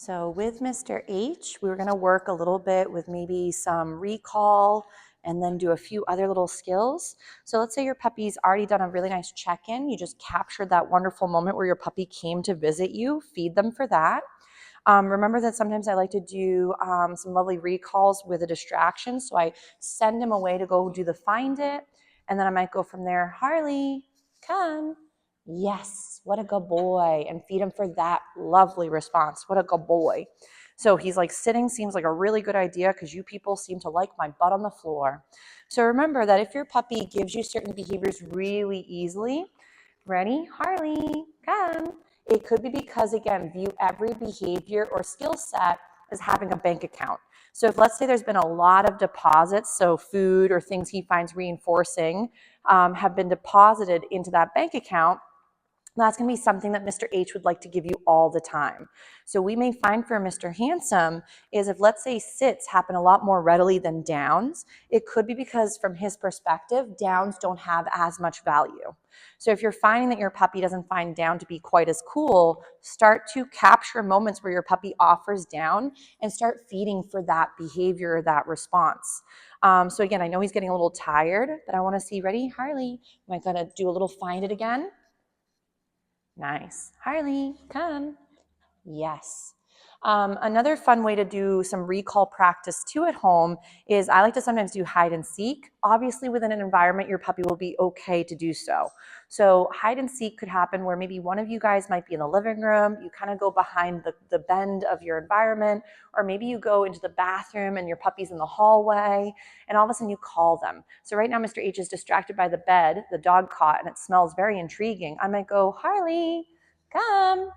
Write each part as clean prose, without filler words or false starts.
So with Mr. H, we were going to work a little bit with maybe some recall and then do a few other little skills. So let's say your puppy's already done a really nice check-in. You just captured that wonderful moment where your puppy came to visit you. Feed them for that. Remember that sometimes I like to do some lovely recalls with a distraction. So I send him away to go do the find it. And then I might go from there, Harley, come. Yes, what a good boy. And feed him for that lovely response. What a good boy. So he's like sitting seems like a really good idea because you people seem to like my butt on the floor. So remember that if your puppy gives you certain behaviors really easily, ready, Harley, come. It could be because, again, view every behavior or skill set as having a bank account. So if let's say there's been a lot of deposits, so food or things he finds reinforcing have been deposited into that bank account, that's going to be something that Mr. H would like to give you all the time. So we may find for Mr. Handsome is if let's say sits happen a lot more readily than downs, it could be because from his perspective, downs don't have as much value. So if you're finding that your puppy doesn't find down to be quite as cool, start to capture moments where your puppy offers down and start feeding for that behavior or that response. So again, I know he's getting a little tired, but I want to see, ready, Harley? Am I going to do a little find it again? Nice. Harley, come. Yes. Another fun way to do some recall practice too at home is I like to sometimes do hide and seek. Obviously within an environment, your puppy will be okay to do so. So hide and seek could happen where maybe one of you guys might be in the living room, you kind of go behind the bend of your environment, or maybe you go into the bathroom and your puppy's in the hallway, and all of a sudden you call them. So right now Mr. H is distracted by the bed, the dog caught, and it smells very intriguing. I might go, Harley, come.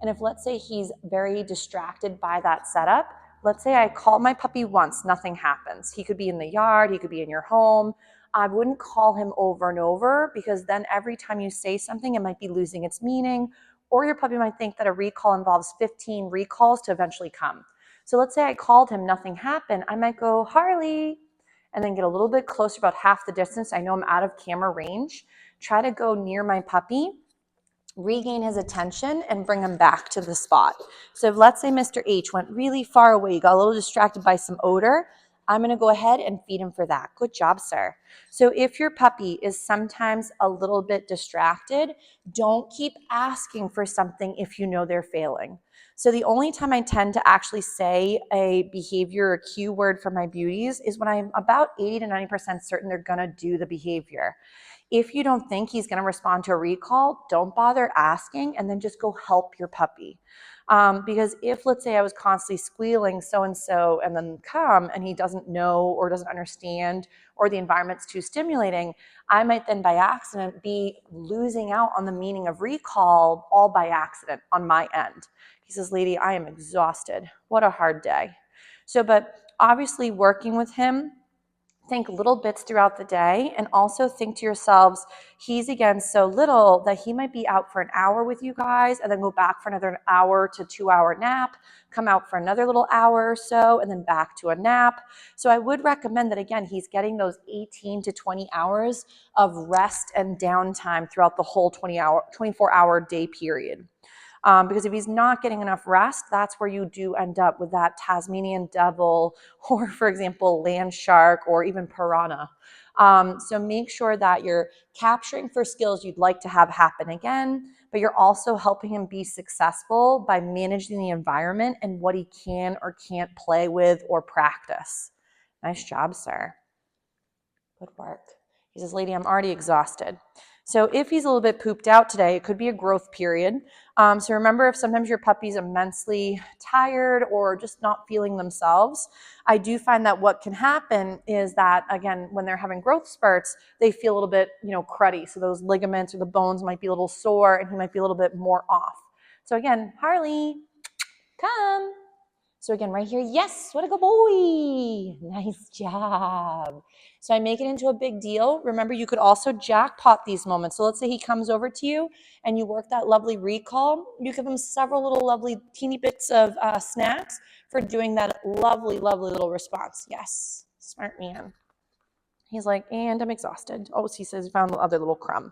And if let's say he's very distracted by that setup, let's say I call my puppy once, nothing happens. He could be in the yard, he could be in your home. I wouldn't call him over and over because then every time you say something, it might be losing its meaning, or your puppy might think that a recall involves 15 recalls to eventually come. So let's say I called him, nothing happened. I might go, Harley, and then get a little bit closer, about half the distance. I know I'm out of camera range. Try to go near my puppy, regain his attention, and bring him back to the spot. So if let's say Mr. H went really far away, got a little distracted by some odor, I'm going to go ahead and feed him for that. Good job, sir. So if your puppy is sometimes a little bit distracted, don't keep asking for something if you know they're failing. So the only time I tend to actually say a behavior or cue word for my beauties is when I'm about 80 to 90% certain they're going to do the behavior. If you don't think he's going to respond to a recall, don't bother asking and then just go help your puppy. Because if, let's say I was constantly squealing so-and-so and then come and he doesn't know or doesn't understand or the environment's too stimulating, I might then by accident be losing out on the meaning of recall all by accident on my end. He says, lady, I am exhausted. What a hard day. So, but obviously working with him, think little bits throughout the day, and also think to yourselves, he's again so little that he might be out for an hour with you guys and then go back for another hour to 2 hour nap, come out for another little hour or so, and then back to a nap. So I would recommend that again, he's getting those 18 to 20 hours of rest and downtime throughout the whole 24-hour day period. Because if he's not getting enough rest, that's where you do end up with that Tasmanian devil or, for example, land shark or even piranha. So make sure that you're capturing for skills you'd like to have happen again, but you're also helping him be successful by managing the environment and what he can or can't play with or practice. Nice job, sir. Good work. He says, lady, I'm already exhausted. So if he's a little bit pooped out today, it could be a growth period. So remember, if sometimes your puppy's immensely tired or just not feeling themselves, I do find that what can happen is that, again, when they're having growth spurts, they feel a little bit, cruddy. So those ligaments or the bones might be a little sore and he might be a little bit more off. So again, Harley, come. So again, right here, yes, what a good boy. Nice job. So I make it into a big deal. Remember, you could also jackpot these moments. So let's say he comes over to you and you work that lovely recall. You give him several little lovely teeny bits of snacks for doing that lovely, lovely little response. Yes, smart man. He's like, and I'm exhausted. Oh, he says he found the other little crumb.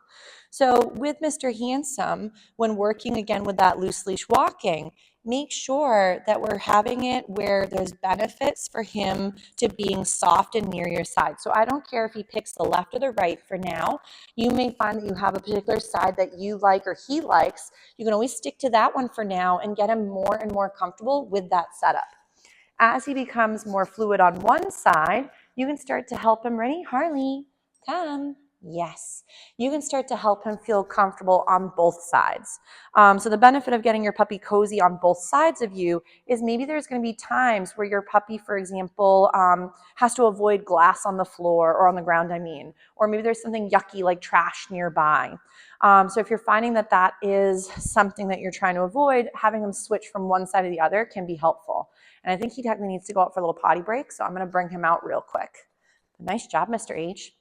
So with Mr. Handsome, when working again with that loose leash walking, make sure that we're having it where there's benefits for him to being soft and near your side. So I don't care if he picks the left or the right for now. You may find that you have a particular side that you like or he likes. You can always stick to that one for now and get him more and more comfortable with that setup. As he becomes more fluid on one side, you can start to help him. Ready? Harley, come. Yes. You can start to help him feel comfortable on both sides. So the benefit of getting your puppy cozy on both sides of you is maybe there's going to be times where your puppy, for example, has to avoid glass on the floor or on the ground, or maybe there's something yucky like trash nearby. So if you're finding that that is something that you're trying to avoid, having him switch from one side to the other can be helpful. And I think he definitely needs to go out for a little potty break, so I'm going to bring him out real quick. Nice job, Mr. H.